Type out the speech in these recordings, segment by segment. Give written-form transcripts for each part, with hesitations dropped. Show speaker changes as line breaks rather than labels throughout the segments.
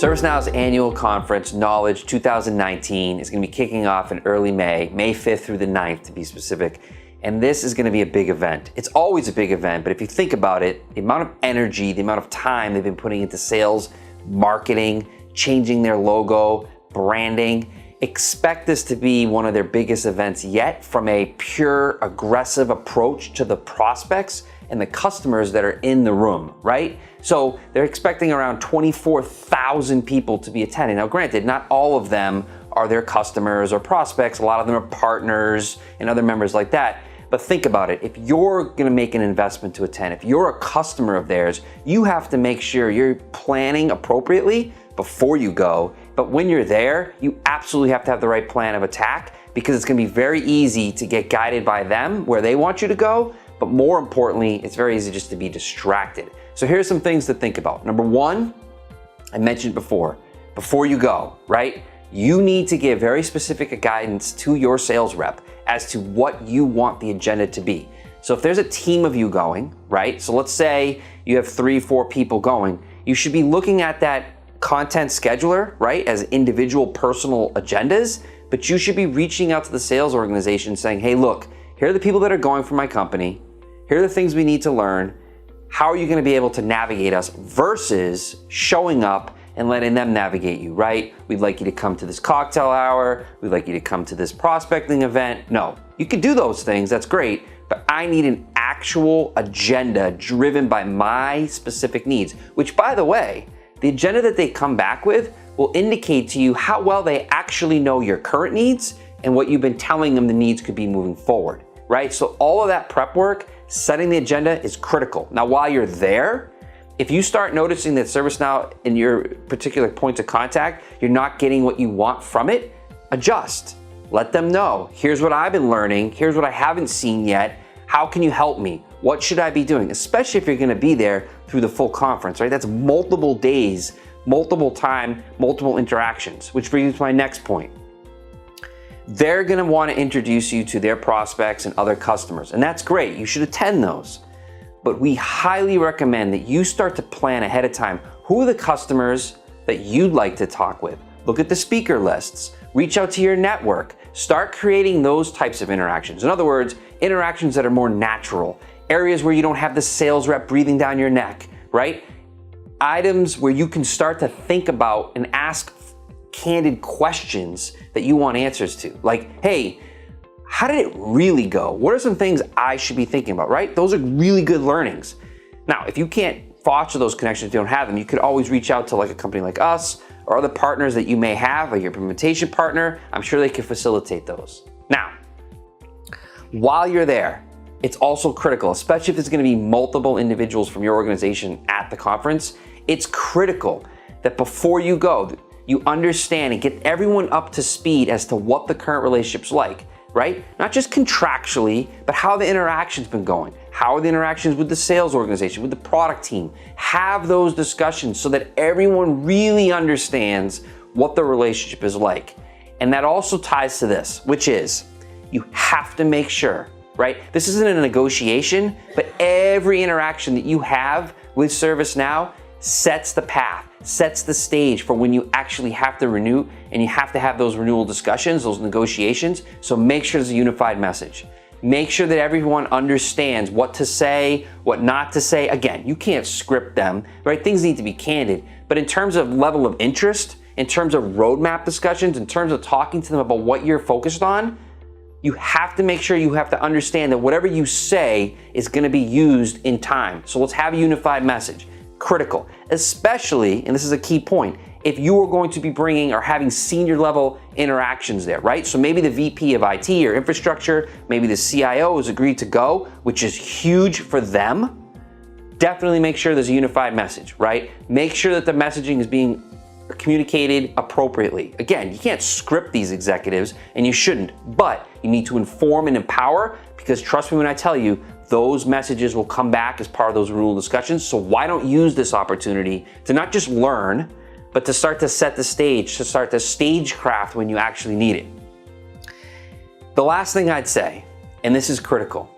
ServiceNow's annual conference, Knowledge 2019, is going to be kicking off in early May 5th through the 9th to be specific. And this is going to be a big event. It's always a big event, but if you think about it, the amount of energy, the amount of time they've been putting into sales, marketing, changing their logo, branding, expect this to be one of their biggest events yet from a pure aggressive approach to the prospects and the customers that are in the room, right? So they're expecting around 24,000 people to be attending. Now granted, not all of them are their customers or prospects. A lot of them are partners and other members like that. But think about it, if you're gonna make an investment to attend, if you're a customer of theirs, you have to make sure you're planning appropriately before you go. But when you're there, you absolutely have to have the right plan of attack because it's gonna be very easy to get guided by them where they want you to go. But more importantly, it's very easy just to be distracted. So here's some things to think about. Number one, I mentioned before you go, right? You need to give very specific guidance to your sales rep as to what you want the agenda to be. So if there's a team of you going, right? So let's say you have 3-4 people going, you should be looking at that content scheduler, right? As individual personal agendas, but you should be reaching out to the sales organization saying, hey, look, here are the people that are going for my company. Here are the things we need to learn. How are you going to be able to navigate us versus showing up and letting them navigate you, right? We'd like you to come to this cocktail hour. We'd like you to come to this prospecting event. No, you can do those things. That's great. But I need an actual agenda driven by my specific needs, which by the way, the agenda that they come back with will indicate to you how well they actually know your current needs and what you've been telling them the needs could be moving forward, right? So all of that prep work, setting the agenda is critical. Now, while you're there, if you start noticing that ServiceNow in your particular points of contact, you're not getting what you want from it, adjust. Let them know, here's what I've been learning, here's what I haven't seen yet, how can you help me? What should I be doing? Especially if you're gonna be there through the full conference, right? That's multiple days, multiple time, multiple interactions, which brings me to my next point. They're gonna wanna introduce you to their prospects and other customers, and that's great, you should attend those. But we highly recommend that you start to plan ahead of time. Who are the customers that you'd like to talk with? Look at the speaker lists, reach out to your network, start creating those types of interactions. In other words, interactions that are more natural, areas where you don't have the sales rep breathing down your neck, right? Items where you can start to think about and ask candid questions that you want answers to. Like, hey, how did it really go? What are some things I should be thinking about, right? Those are really good learnings. Now, if you can't foster those connections, if you don't have them, you could always reach out to like a company like us or other partners that you may have, like your implementation partner. I'm sure they can facilitate those. Now, while you're there, it's also critical, especially if there's gonna be multiple individuals from your organization at the conference, it's critical that before you go, you understand and get everyone up to speed as to what the current relationship's like, right? Not just contractually, but how the interaction's been going. How are the interactions with the sales organization, with the product team? Have those discussions so that everyone really understands what the relationship is like. And that also ties to this, which is you have to make sure, right? This isn't a negotiation, but every interaction that you have with ServiceNow sets the path, sets the stage for when you actually have to renew and you have to have those renewal discussions, those negotiations. So make sure there's a unified message. Make sure that everyone understands what to say, what not to say. Again, you can't script them, right? Things need to be candid, but in terms of level of interest, in terms of roadmap discussions, in terms of talking to them about what you're focused on, you have to make sure you have to understand that whatever you say is gonna be used in time. So let's have a unified message. Critical, especially, and this is a key point, if you are going to be bringing or having senior level interactions there, right? So maybe the VP of IT or infrastructure, maybe the CIO has agreed to go, which is huge for them. Definitely make sure there's a unified message, right? Make sure that the messaging is being communicated appropriately. Again, you can't script these executives and you shouldn't, but you need to inform and empower because trust me when I tell you, those messages will come back as part of those renewal discussions. So why don't use this opportunity to not just learn, but to start to set the stage, to start to stagecraft when you actually need it. The last thing I'd say, and this is critical,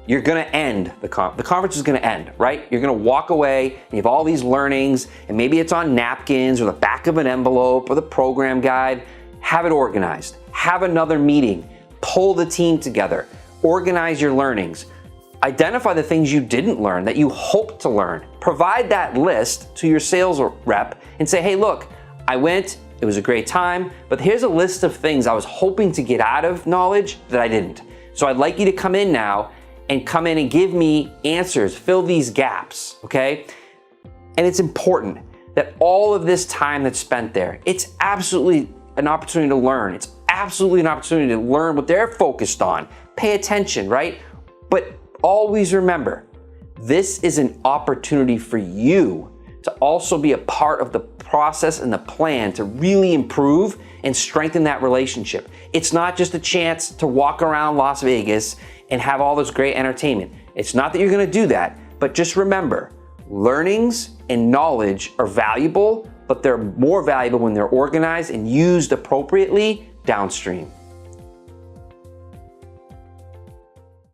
you're gonna end the conference is gonna end, right? You're gonna walk away and you have all these learnings, and maybe it's on napkins or the back of an envelope or the program guide. Have it organized. Have another meeting. Pull the team together. Organize your learnings. Identify the things you didn't learn that you hope to learn. Provide that list to your sales rep and say, hey, look, I went, it was a great time, but here's a list of things I was hoping to get out of knowledge that I didn't. So I'd like you to come in now and come in and give me answers, fill these gaps, okay? And it's important that all of this time that's spent there, it's absolutely an opportunity to learn. It's absolutely an opportunity to learn what they're focused on. Pay attention, right? But always remember, this is an opportunity for you to also be a part of the process and the plan to really improve and strengthen that relationship. It's not just a chance to walk around Las Vegas and have all this great entertainment. It's not that you're gonna do that, but just remember, learnings and knowledge are valuable, but they're more valuable when they're organized and used appropriately downstream.